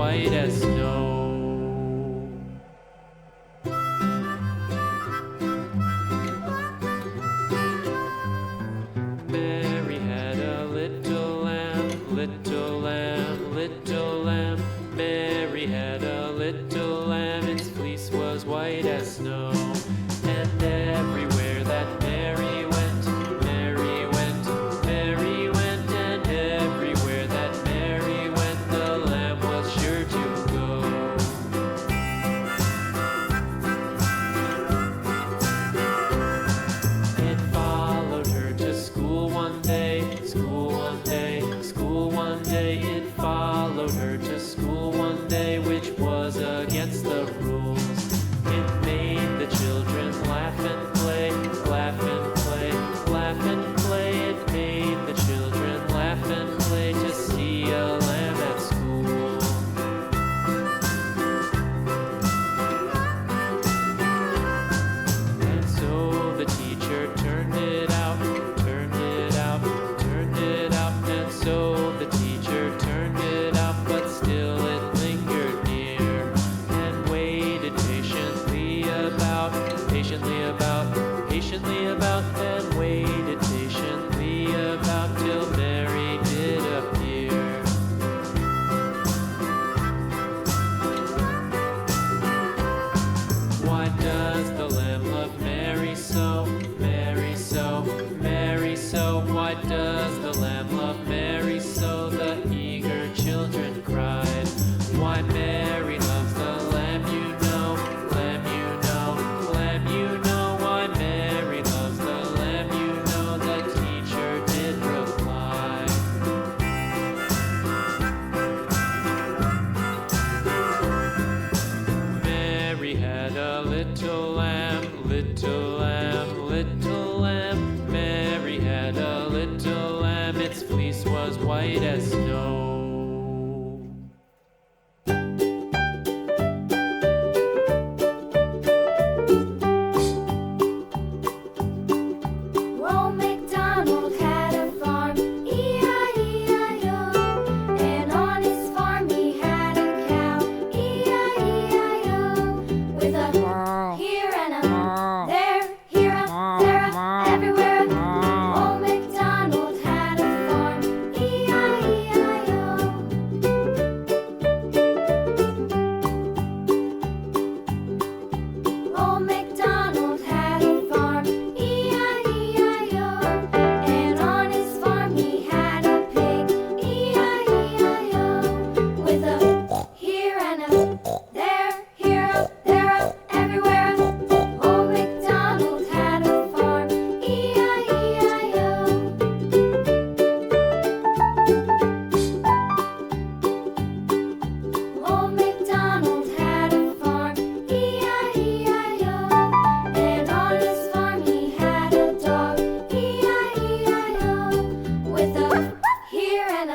white as snow. Mary had a little lamb, little lamb, little lamb. Mary had a little lamb, its fleece was white as snow. And everywhere that Mary went, Mary went, Mary went, and everywhere that Mary went, the lamb was sure to go. It followed her to school one day, school one day, school one day. It followed her to school one day, which was against the rules. It made the children laugh and play, laugh and play, laugh and play. It made the children laugh and play to see a lamb at school. And so the teacher turned it out, turned it out, turned it out. And so the teacher turned it out, but still it lingered near and waited patiently about, patiently about, patiently about, and waited patiently about till Mary did appear. Why does the lamb love Mary so, Mary so, Mary so? Why does the lamb love Mary so? The eager children cried. Why Mary loves the lamb, you know, lamb, you know, lamb, you know. Why Mary loves the lamb, you know, the teacher did reply. Mary had a little lamb, little lamb, little lamb. Mary had a little lamb, its fleece was white as snow. Old Macdonald had a farm, E-I-E-I-O. And on his farm he had a cow, E-I-E-I-O. With a here and a there, here a, there a, everywhere a. Old Macdonald had a farm, E-I-E-I-O. Old Macdonald had a farm, E-I-E-I-O. And on his farm he had a pig, E-I-E-I-O. With a here and a there, here a, there a, everywhere a. Old Macdonald had a farm, E-I-E-I-O. Old Macdonald had a farm, E-I-E-I-O. And on his farm he had a dog, E-I-E-I-O. With a here and a